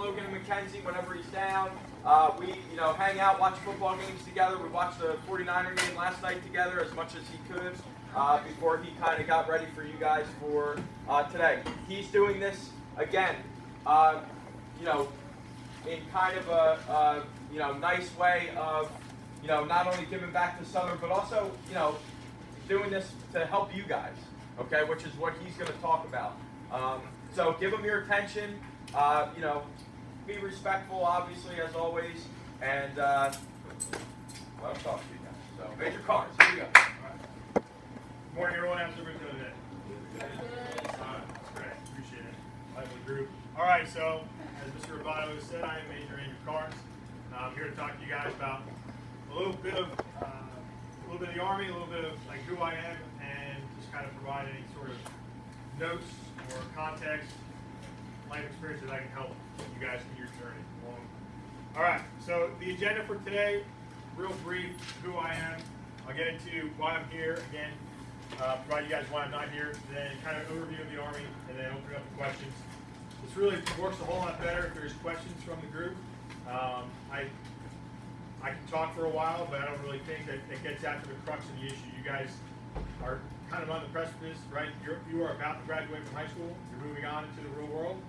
Logan and Mackenzie whenever he's down. We, hang out, watch football games together. We watched the 49er game last night together as much as he could before he kind of got ready for you guys for today. He's doing this again, in kind of a nice way of, not only giving back to Southern, but also, doing this to help you guys, okay, which is what he's going to talk about. So give him your attention, be respectful, obviously, as always, and let him talk to you guys. So, Ranger Cairnes, here you go. All right. Good morning, everyone. How's everybody doing today? That's great. Appreciate it. Lively group. All right, so as Mr. Roboto said, I am Major Ranger Cairnes. I'm here to talk to you guys about a little bit of the Army, a little bit of like who I am, and just kind of provide any sort of notes or context, life experience that I can help you guys in your journey along. All right, so the agenda for today, real brief, who I am. I'll get into why I'm here again, provide you guys why I'm not here, then kind of overview of the Army, and then open up the questions. This really works a whole lot better if there's questions from the group. I can talk for a while, but I don't really think that it gets after the crux of the issue. You guys are kind of on the precipice, right? You are about to graduate from high school. You're moving on into the real world.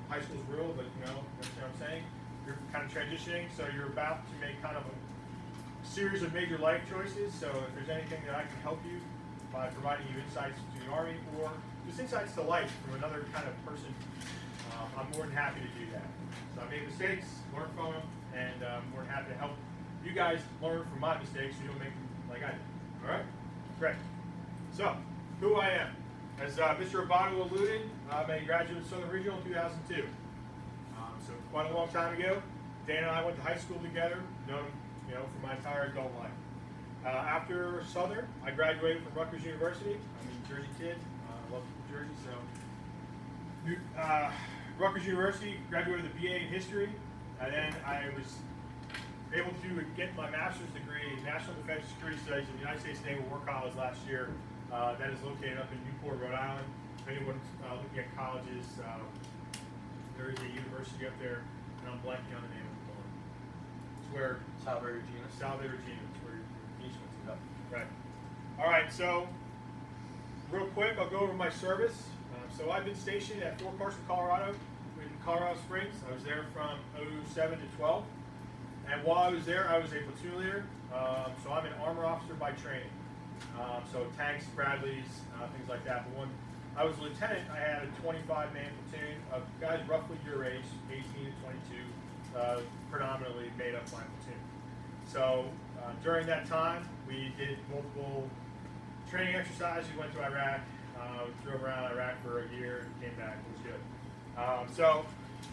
High school's real, but you understand what I'm saying? You're kind of transitioning, so you're about to make kind of a series of major life choices. So if there's anything that I can help you by providing you insights to the Army or just insights to life from another kind of person, I'm more than happy to do that. So I made mistakes, learn from them, and I'm more than happy to help you guys learn from my mistakes so you don't make them like I did. All right? Great. So, who I am. As Mr. Roboto alluded, I'm a graduate of Southern Regional in 2002. So quite a long time ago. Dan and I went to high school together, known him, for my entire adult life. After Southern, I graduated from Rutgers University. I'm a New Jersey kid. I love New Jersey, so Rutgers University, graduated with a BA in history, and then I was able to get my master's degree in National Defense Security Studies at the United States Naval War College last year. That is located up in Newport, Rhode Island. If anyone's looking at colleges, there is a university up there, and I'm blanking on the name of the one. It's where Salve Regina. Salve Regina. It's where your niece went to. Right. All right. So, real quick, I'll go over my service. So I've been stationed at Fort Carson, Colorado, in Colorado Springs. I was there from 07 to 12. And while I was there, I was a platoon leader. So I'm an armor officer by training. So tanks, Bradleys, things like that. But when I was a lieutenant, I had a 25-man platoon of guys roughly your age, 18 to 22, predominantly made up my platoon. So during that time, we did multiple training exercises. We went to Iraq, drove around Iraq for a year, and came back. It was good. So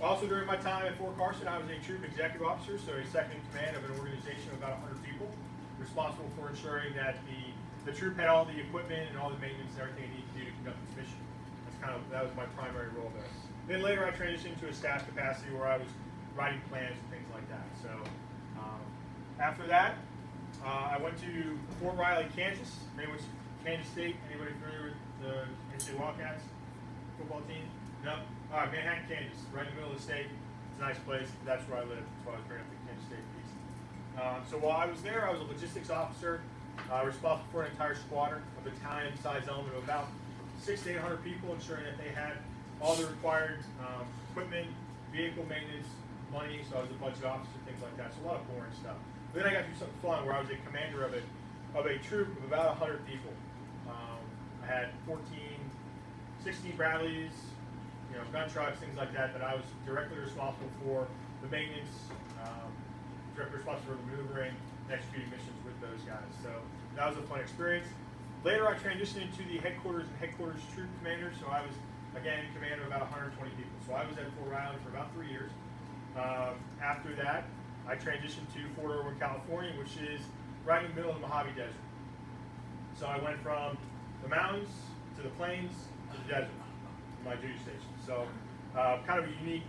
also during my time at Fort Carson, I was a troop executive officer, so a second in command of an organization of about 100 people, responsible for ensuring that the troop had all the equipment and all the maintenance and everything it needed to do to conduct its mission. That was my primary role there. Then later I transitioned to a staff capacity where I was writing plans and things like that. So after that, I went to Fort Riley, Kansas. Kansas State. Anybody familiar with the NC Wildcats football team? No? All right, Manhattan, Kansas, right in the middle of the state. It's a nice place. That's where I live. That's why I was bringing up the Kansas State piece. So while I was there, I was a logistics officer, responsible for an entire squadron, a battalion-sized element of about 600 to 800 people, ensuring that they had all the required equipment, vehicle maintenance, money. So I was a budget officer, things like that. So a lot of boring stuff. But then I got to do something fun where I was a commander of a troop of about 100 people. I had 16 Bradleys, gun trucks, things like that I was directly responsible for the maintenance, directly responsible for the maneuvering, and executing missions with those guys. So that was a fun experience. Later I transitioned into the headquarters troop commander, so I was again in command of about 120 people. So I was at Fort Riley for about 3 years. After that, I transitioned to Fort Irwin, California, which is right in the middle of the Mojave Desert. So I went from the mountains to the plains to the desert in my duty station. So kind of a unique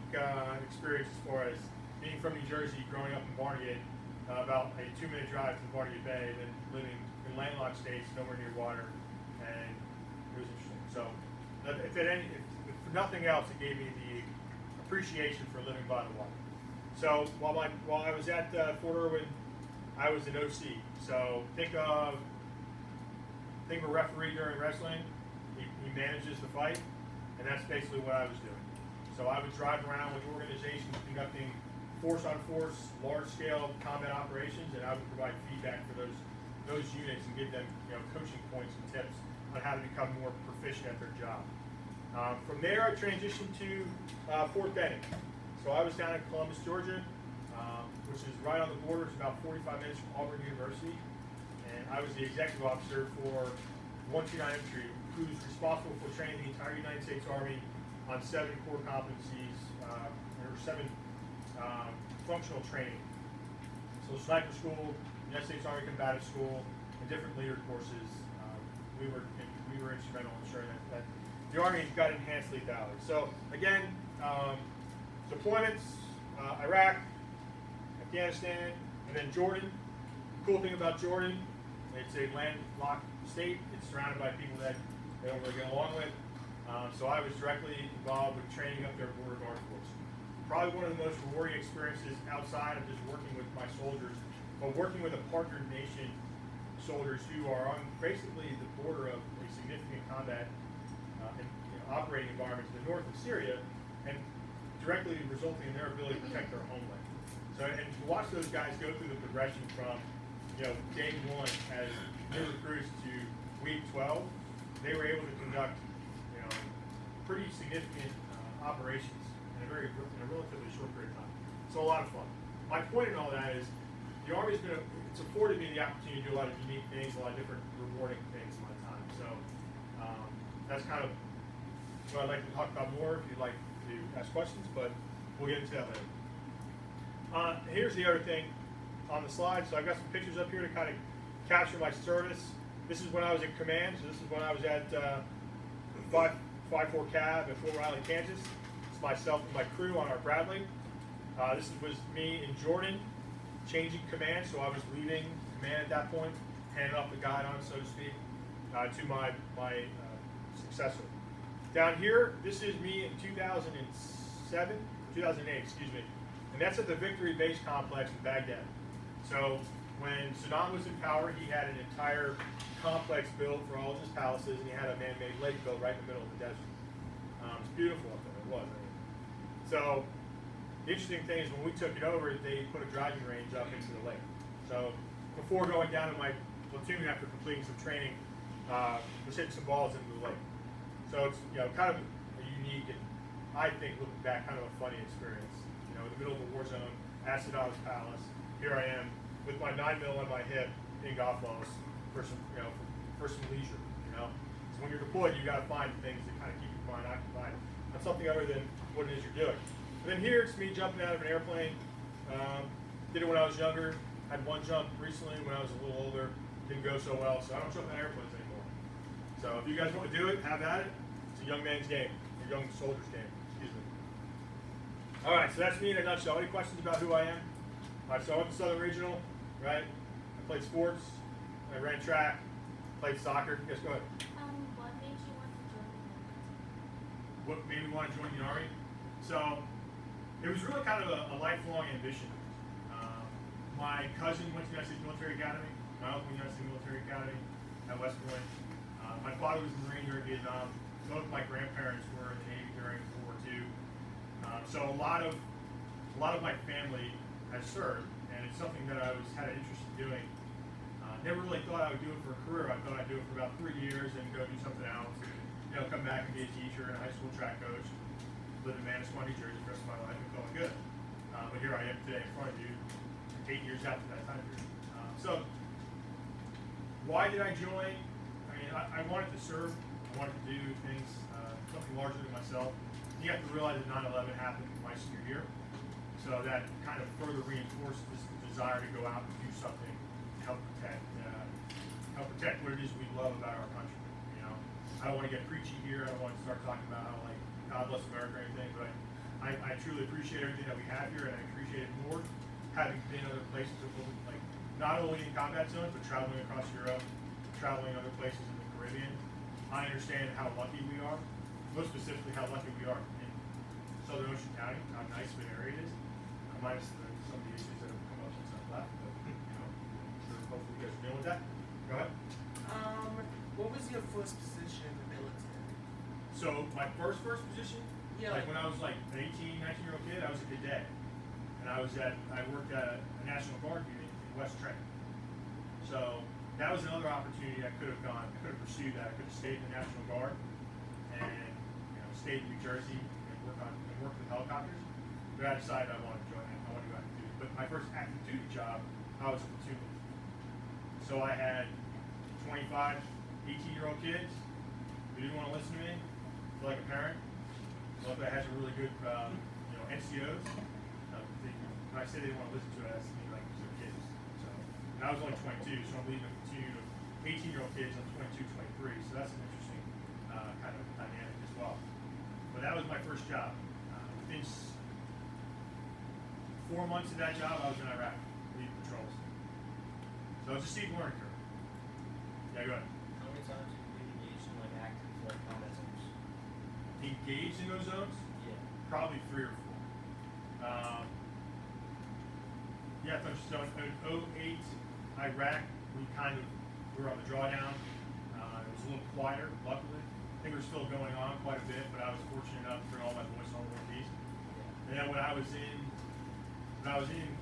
experience as far as being from New Jersey, growing up in Barnegat, about a 2-minute drive to Barnegat Bay, then living in landlocked states, nowhere near water, and it was interesting. So if for nothing else, it gave me the appreciation for living by the water. So while I was at Fort Irwin, I was an OC. So think of a referee during wrestling. He manages the fight, and that's basically what I was doing. So I would drive around with organizations conducting force-on-force, large-scale combat operations, and I would provide feedback for those units and give them, coaching points and tips on how to become more proficient at their job. From there, I transitioned to Fort Benning. So I was down in Columbus, Georgia, which is right on the border. It's about 45 minutes from Auburn University, and I was the executive officer for 129 Infantry, who's responsible for training the entire United States Army on 7 core competencies, or 7 functional training. So sniper school, United States Army Combative School, and different leader courses. We were instrumental in ensuring that the Army got enhanced lethality. So again, deployments, Iraq, Afghanistan, and then Jordan. The cool thing about Jordan, it's a landlocked state. It's surrounded by people that they don't really get along with. So I was directly involved with training up their border guard force. Probably one of the most rewarding experiences outside of just working with my soldiers, but working with a partnered nation soldiers who are on basically the border of a significant combat and operating environment to the north of Syria, and directly resulting in their ability to protect their homeland. So, and to watch those guys go through the progression from, day 1 as new recruits to week 12, they were able to conduct, pretty significant operations in a relatively short period of time. So a lot of fun. My point in all that is, the Army's it's afforded me the opportunity to do a lot of unique things, a lot of different rewarding things in my time. So that's kind of what I'd like to talk about more if you'd like to ask questions, but we'll get into that later. Here's the other thing on the slide. So I've got some pictures up here to kind of capture my service. This is when I was in command. So this is when I was at 5-4 Cav at Fort Riley, Kansas. It's myself and my crew on our Bradley. This was me in Jordan, changing command. So I was leaving command at that point, handing off the guidon, so to speak, to my successor. Down here, this is me in 2007, 2008, excuse me, and that's at the Victory Base Complex in Baghdad. So when Saddam was in power, he had an entire complex built for all of his palaces, and he had a man-made lake built right in the middle of the desert. It's beautiful up there, it was. So the interesting thing is when we took it over, they put a driving range up into the lake. So before going down to my platoon after completing some training, was hitting some balls into the lake. So it's kind of a unique and, I think, looking back, kind of a funny experience. In the middle of a war zone, at Saddam's palace, here I am with my 9mm on my hip in golf balls for some, for some leisure. So when you're deployed, you got to find things that kind of keep your mind occupied on something other than what it is you're doing. And then here it's me jumping out of an airplane. Did it when I was younger. Had one jump recently when I was a little older. Didn't go so well, so I don't jump out of airplanes anymore. So if you guys want to do it, have at it. It's a young man's game, a young soldier's game. Excuse me. All right, so that's me in a nutshell. Any questions about who I am? All right, so I went to Southern Regional, right? I played sports. I ran track. Played soccer. Yes, go ahead. What made you want to join the military? What made me want to join the Army? So it was really kind of a lifelong ambition. My cousin went to the United States Military Academy. My uncle went to the United States Military Academy at West Point. My father was in the Marine during Vietnam. Both my grandparents were in the Navy during World War II. So a lot of my family has served, and it's something that I had an interest in doing. Never really thought I would do it for a career. I thought I'd do it for about 3 years and go do something else. Come back and be a teacher and a high school track coach. Live in Manasquan, New Jersey the rest of my life and call it good. But here I am today in front of you, 8 years after that time period. So why did I join? I mean, I wanted to serve. I wanted to do things, something larger than myself. You have to realize that 9/11 happened my senior year. So that kind of further reinforced this desire to go out and do something to help protect what it is we love about our country. I don't want to get preachy here. I don't want to start talking about how, like, God bless America or anything, but I truly appreciate everything that we have here, and I appreciate it more having been other places, like not only in combat zones, but traveling across Europe, traveling other places in the Caribbean. I understand how lucky we are, most specifically how lucky we are in Southern Ocean County, how nice of an area it is, minus some of the issues that have come up since I've left, but, sure, hopefully you guys are dealing with that. Go ahead. What was your first position in the military? So, my first position, Yeah. like when I was like an 18, 19-year-old kid, I was a cadet. And I worked at a National Guard unit in West Trenton. So, that was another opportunity I could have pursued that. I could have stayed in the National Guard and, stayed in New Jersey and worked with helicopters. But I decided I wanted to join that. I wanted to go active duty. But my first active duty job, I was a platoon leader. So I had 25, 18-year-old kids who didn't want to listen to me, feel like a parent. Luckily, I had some really good, NCOs. When I say they didn't want to listen to it, that's me like they're kids. So, and I was only 22, so I'm leading a platoon of 18-year-old kids. I'm 22, 23, so that's an interesting kind of dynamic as well. But that was my first job. Within 4 months of that job, I was in Iraq, leading patrols. So it's a steep learning curve. Yeah, go ahead. How many times have you been engaged in like active like combat zones? Engaged in those zones? Yeah. Probably 3 or 4. Yeah, so in 08, Iraq, we were on the drawdown. It was a little quieter, luckily. Things were still going on quite a bit, but I was fortunate enough to bring all my voice on the Northeast. And then when I was in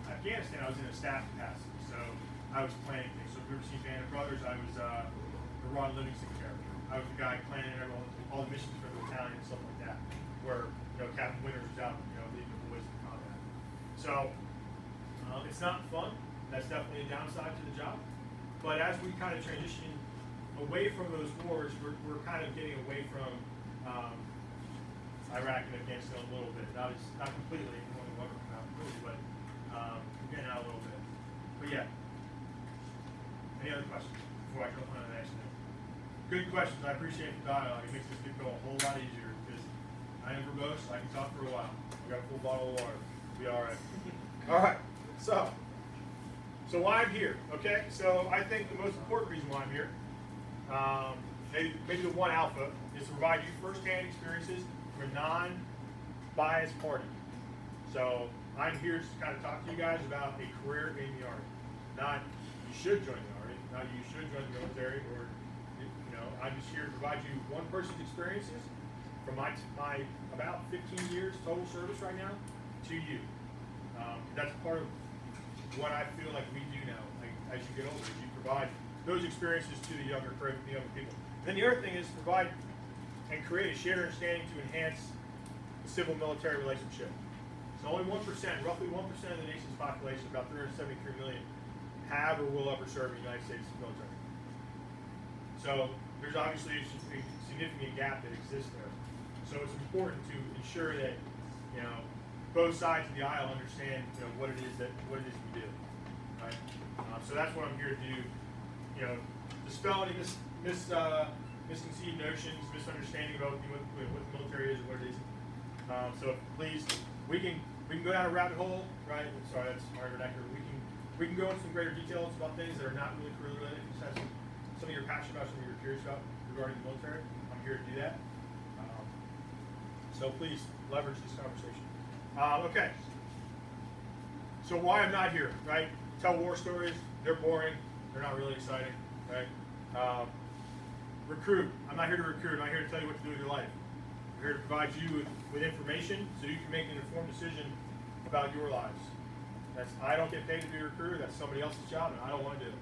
Afghanistan, I was in a staff capacity, so I was planning things. So if you've ever seen Band of Brothers, I was the Ron Livingston character. I was the guy planning all the missions for the battalion and stuff like that, where Captain Winters was out, leading the boys in combat. So it's not fun. That's definitely a downside to the job. But as we kind of transition away from those wars, we're kind of getting away from Iraq and Afghanistan a little bit. Not completely. We won't ever come out completely, but we're getting out a little bit. But yeah. Any other questions before I jump on to the next thing? Good questions. I appreciate the dialogue. It makes this go a whole lot easier because I am verbose. I can talk for a while. We got a full bottle of water. We'll be all right. All right. So why I'm here, okay? So I think the most important reason why I'm here, maybe the one alpha, is to provide you firsthand experiences from a non-biased party. So I'm here to kind of talk to you guys about a career in the Army. Not you should join the Army, not you should join the military, or I'm just here to provide you one person's experiences from my about 15 years total service right now to you. That's part of what I feel like we do now. Like as you get older, you provide those experiences to the younger people. Then the other thing is provide and create a shared understanding to enhance the civil-military relationship. So only 1%, roughly 1% of the nation's population, about 373 million, have or will ever serve in the United States military. So there's obviously a significant gap that exists there. So it's important to ensure that both sides of the aisle understand what it is we do. Right? So that's what I'm here to do. Dispel any misconceived notions, misunderstanding about what the military is and what it isn't. So please, we can go down a rabbit hole, right? Sorry, that's my vernacular. We can go into some greater details about things that are not really career related. Just have something you're passionate about, something you're curious about regarding the military. I'm here to do that. So please leverage this conversation. Okay. So why I'm not here, right? Tell war stories. They're boring. They're not really exciting, right? Recruit. I'm not here to recruit. I'm not here to tell you what to do with your life. I'm here to provide you with information so you can make an informed decision about your lives. I don't get paid to be a recruiter. That's somebody else's job, and I don't want to do it.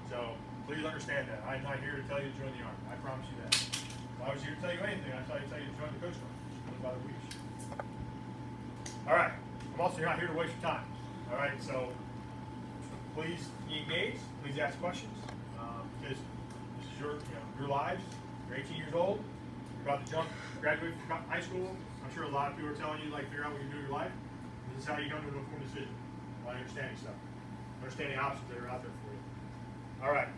So please understand that. I'm not here to tell you to join the Army. I promise you that. If I was here to tell you anything, I'd tell you to join the Coast Guard. By the week. All right. I'm also not here to waste your time. All right. So please be engaged. Please ask questions because this is your lives. You're 18 years old. You're about to graduate from high school. I'm sure a lot of people are telling you figure out what you do in your life. This is how you come to an informed decision by understanding stuff, understanding options that are out there for you. All right.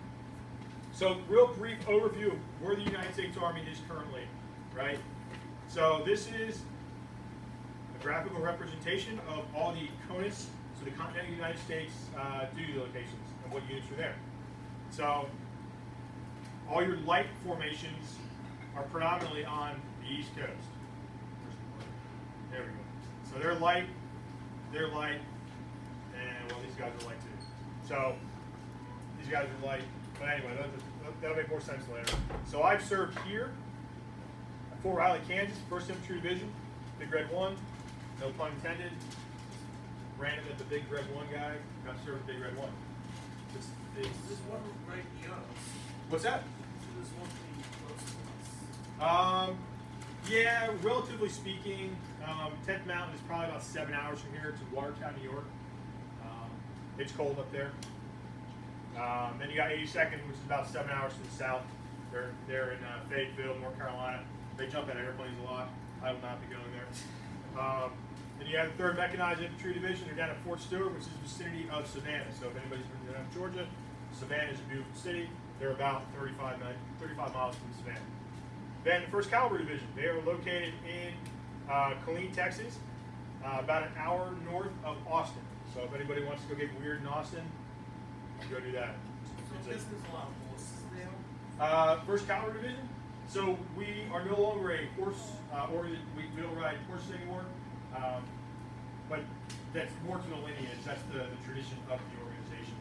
So real brief overview of where the United States Army is currently. Right. So this is a graphical representation of all the CONUS, so the continental United States duty locations and what units are there. So all your light formations are predominantly on the East Coast. There we go. So they're light, and well, these guys are light too. So these guys are light, but anyway, that'll make more sense later. So I've served here at Fort Riley, Kansas, 1st Infantry Division, Big Red 1, no pun intended. Ran it at the Big Red 1 guy, got served at Big Red 1. There's one right near us. What's that? So there's one pretty close to us. Yeah, relatively speaking, 10th Mountain is probably about 7 hours from here to Watertown, New York. It's cold up there. Then you got 82nd, which is about 7 hours to the south. They're in Fayetteville, North Carolina. They jump out of airplanes a lot. I will not be going there. Then you have the 3rd Mechanized Infantry Division. They're down at Fort Stewart, which is the vicinity of Savannah. So if anybody's been down to Georgia, Savannah is a beautiful city. They're about 35 miles from Savannah. Then the 1st Cavalry Division. They are located in Killeen, Texas, about an hour north of Austin. So if anybody wants to go get weird in Austin, you go do that. So this is a lot of horses there. 1st Cavalry Division. So we are no longer a horse, we don't ride horses anymore. But that's more to the lineage. That's the tradition of the organization.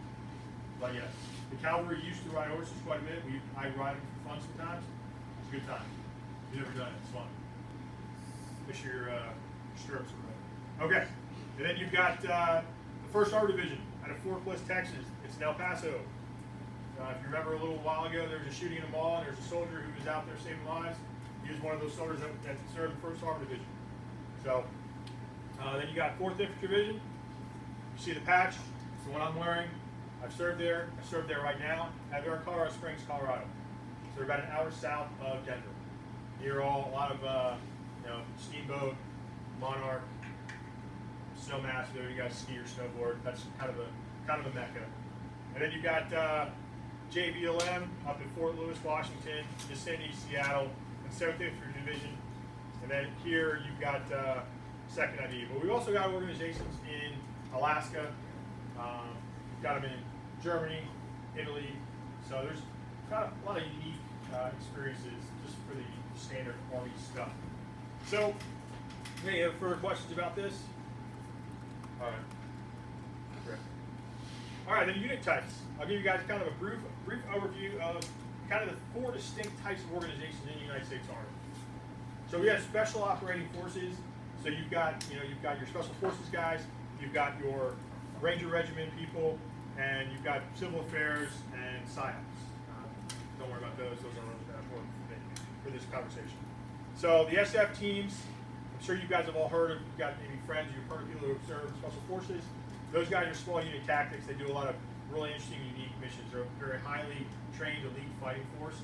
But yes, the cavalry used to ride horses quite a bit. I ride them for fun sometimes. It's a good time. You've never done it. It's fun. Make sure your stirrups are right. Okay, and then you've got the 1st Armored Division out of Fort Bliss, Texas. It's in El Paso. If you remember a little while ago, there was a shooting in a mall, and there's a soldier who was out there saving lives. He was one of those soldiers that served the 1st Armored Division. So, then you got 4th Infantry Division. You see the patch. It's the one I'm wearing. I've served there. I serve there right now. They're in Colorado Springs, Colorado. So they're about an hour south of Denver. Near a lot of Steamboat, Monarch, Snowmass. There you guys ski or snowboard. That's kind of a mecca. And then you got JBLM up in Fort Lewis, Washington, vicinity Seattle, and 7th Infantry Division. And then here you've got 2nd ID. But we've also got organizations in Alaska. We've got them in Germany, Italy. So there's kind of a lot of unique experiences just for the standard Army stuff. So, any further questions about this? All right. Great. All right, then unit types. I'll give you guys kind of a brief overview of kind of the 4 distinct types of organizations in the United States Army. So we have special operating forces. So you've got your special forces guys, you've got your Ranger Regiment people, and you've got civil affairs and PSYOPs. Don't worry about those; those are really that important for this conversation. So the SF teams, I'm sure you guys have all heard of. You've got maybe friends, you've heard of people who serve special forces. Those guys are small unit tactics. They do a lot of really interesting, unique missions. They're a very highly trained elite fighting force.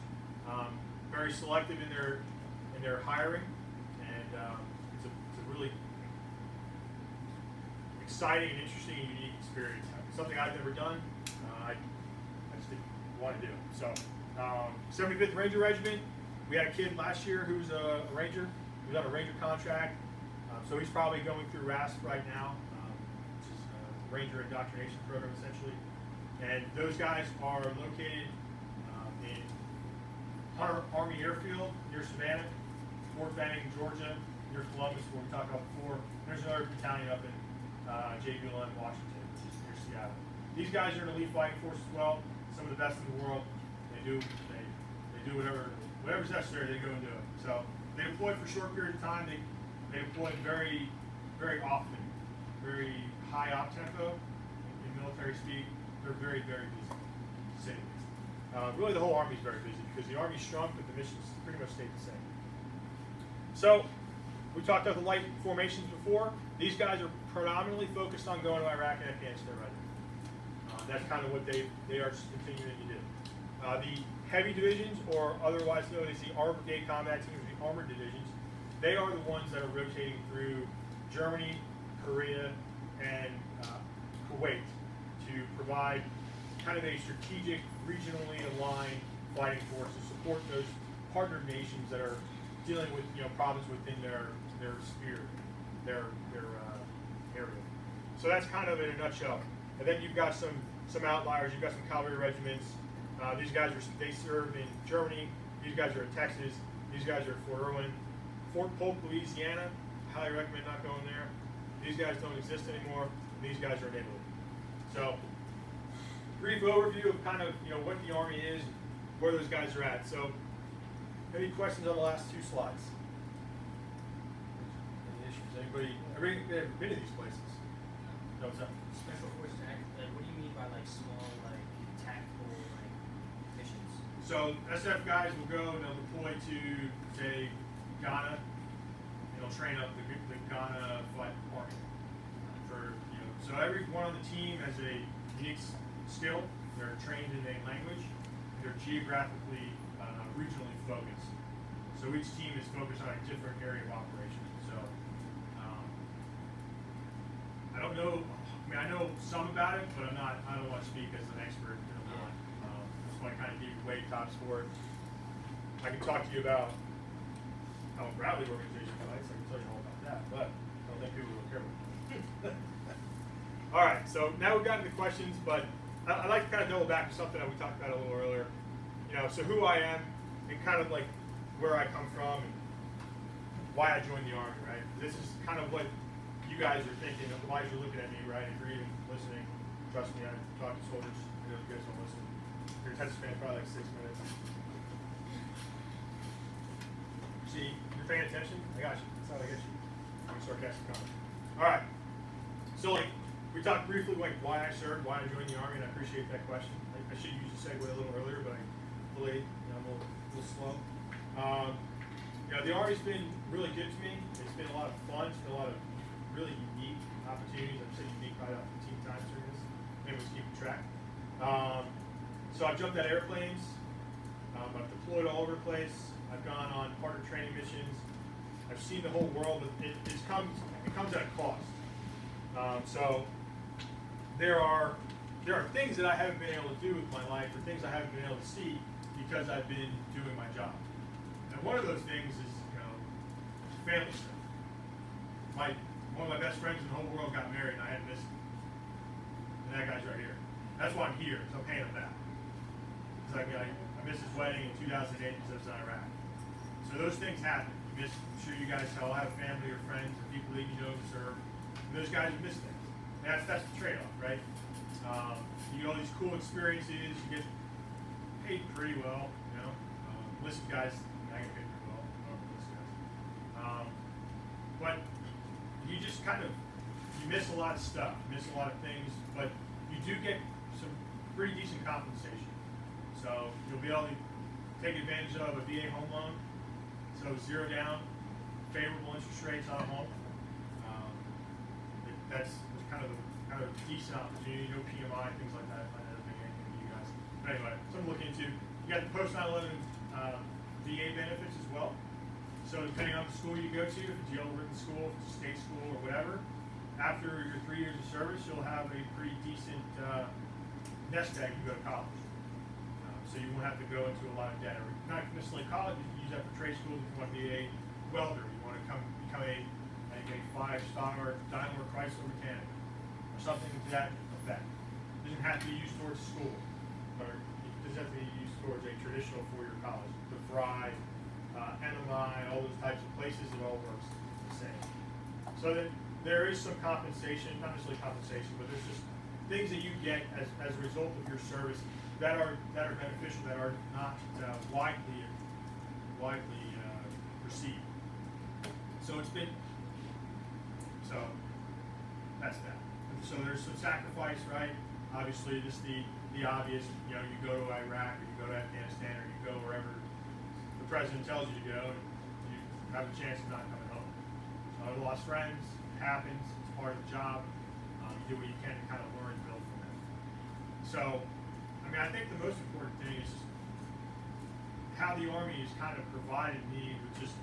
Very selective in their hiring, and it's a really exciting and interesting and unique experience. Something I've never done. I just didn't want to do. So, 75th Ranger Regiment. We had a kid last year who's a ranger. He was on a ranger contract. So he's probably going through RASP right now, which is a Ranger Indoctrination Program essentially. And those guys are located in Hunter Army Airfield near Savannah, Fort Benning, Georgia, near Columbus, where we talked about before. There's another battalion up in JBLM, Washington, which is near Seattle. These guys are an elite fighting force as well. Some of the best in the world. They do whatever's necessary. They go and do it. So they deploy for a short period of time. They deploy very, very often, very high op tempo in military speed. They're very, very busy. To say the least. Really, the whole Army is very busy because the Army shrunk, but the missions pretty much stayed the same. So we talked about the light formations before. These guys are predominantly focused on going to Iraq and Afghanistan right now. That's kind of what they are just continuing to do. The heavy divisions, or otherwise known as the Armored Brigade Combat Teams, the armored divisions, they are the ones that are rotating through Germany, Korea, and Kuwait to provide kind of a strategic, regionally aligned fighting force to support those partner nations that are dealing with problems within their sphere, their area. So that's kind of in a nutshell. And then you've got some outliers. You've got some cavalry regiments. These guys they serve in Germany. These guys are in Texas. These guys are at Fort Irwin, Fort Polk, Louisiana. highly recommend not going there. These guys don't exist anymore. And these guys are in Italy. So, brief overview of kind of what the Army is, where those guys are at. So, any questions on the last two slides? Any issues? Anybody ever been to these places? No, what's up? Special forces act, like, what do you mean by like small, like tactical, like missions? So SF guys will go and they'll deploy to, say, Ghana, and they'll train up the Ghana flight army. So everyone on the team has a unique skill. They're trained in a language. They're geographically, regionally focused. So each team is focused on a different area of operation. So I don't know. I mean, I know some about it, but I don't want to speak as an expert. That's why I kind of give you weight tops for it. I can talk to you about how a Bradley organization fights. I can tell you all about that, but I don't think people will care about it. All right, so now we've gotten to questions, but I'd like to kind of double back to something that we talked about a little earlier. So who I am and kind of like where I come from and why I joined the Army, right? This is kind of what you guys are thinking, otherwise you're looking at me, right? If you're even listening, trust me, I talk to soldiers, you guys don't listen. Your attention span is probably like 6 minutes. See, you're paying attention? I got you. That's how I get you. I'm sarcastic comment. All right. So we talked briefly like why I served, why I joined the Army, and I appreciate that question. I should use the segue a little earlier, but I delayed. I'm a little slow. The Army's been really good to me. It's been a lot of fun. It's been a lot of really unique opportunities. I've said unique probably about 15 times during this. Maybe was keeping track. So I've jumped out of airplanes. I've deployed all over the place. I've gone on partner training missions. I've seen the whole world, but it comes at a cost. So there are things that I haven't been able to do with my life, or things I haven't been able to see because I've been doing my job. And one of those things is family stuff. One of my best friends in the whole world got married, and I had missed him. And that guy's right here. That's why I'm here. So I'm paying him back. It's like I missed his wedding in 2008 because I was in Iraq. So those things happen. I'm sure you guys all have family or friends or people that you know who serve. And those guys miss things. And that's the trade-off, right? You get all these cool experiences. You get paid pretty well, Listen, guys, I get paid pretty well. Listen, guys. But you just you miss a lot of stuff. You miss a lot of things, but you do get some pretty decent compensation. So you'll be able to take advantage of a VA home loan. So 0 down, favorable interest rates on a home. That's kind of a decent opportunity. No PMI, things like that. Might not make anything to you guys. But anyway, something to look into. You got the post 9/11 VA benefits as well. So depending on the school you go to, if it's Yale-written school, if it's a state school, or whatever, after your 3 years of service, you'll have a pretty decent nest egg to go to college. So you won't have to go into a lot of debt. Or not necessarily college, you can use that for trade school if you want to be a welder, you want to become a 5-star Daimler Chrysler mechanic, or something to that effect. It doesn't have to be used towards school, or it doesn't have to be used towards a traditional four-year college. The Fry, MMI, all those types of places, it all works the same. So that there is some compensation, not necessarily compensation, but there's just things that you get as a result of your service that are beneficial, that are not widely received. So that's that. So there's some sacrifice, right? Obviously, just the obvious. You go to Iraq, or you go to Afghanistan, or you go wherever the president tells you to go, and you have a chance of not coming home. So I've lost friends. It happens. It's part of the job. You do what you can to kind of learn and build from that. So, I think the most important thing is how the Army has kind of provided me with just,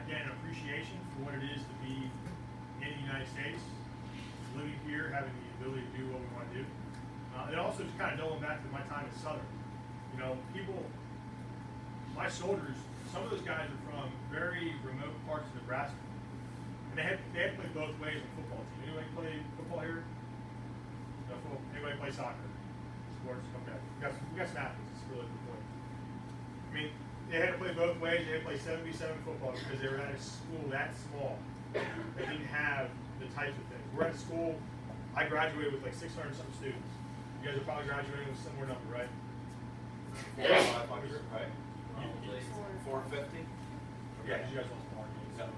again, appreciation for what it is to be in the United States, living here, having the ability to do what we want to do. And also just kind of going back to my time at Southern. My soldiers, some of those guys are from very remote parts of Nebraska. And they had to play both ways on football team. Anybody play football here? No football. Anybody play soccer? Sports? Okay. We got some athletes. It's a really good point. They had to play both ways. They had to play 7v7 football because they were at a school that small. that didn't have the types of things. We're at a school, I graduated with like 600 something students. You guys are probably graduating with a similar number, right? 500, right? Probably. 450. Yeah, 'cause you guys lost more games, so Yep.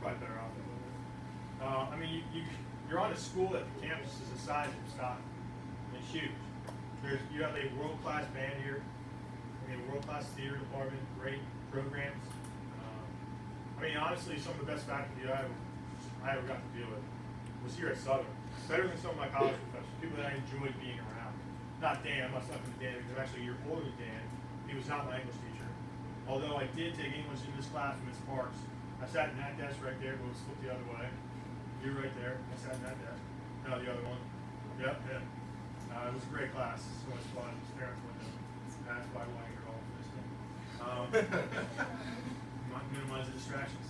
probably better off. I mean, you're on a school that the campus is the size of Scotland. It's huge. You have a world-class band here. I mean, a world-class theater department, great programs. I mean, honestly, some of the best faculty I ever got to deal with was here at Southern. Better than some of my college professors, people that I enjoyed being around. Not Dan, I'm not talking to Dan because I'm actually a year older than Dan. He was not my English teacher. Although I did take English in this class with Ms. Parks. I sat in that desk right there, but it was flipped the other way. You're right there. I sat in that desk. No, the other one. Yep, yeah. It was a great class. So much fun. Stare out the window. That's why I want to hear all of this. Minimize the distractions.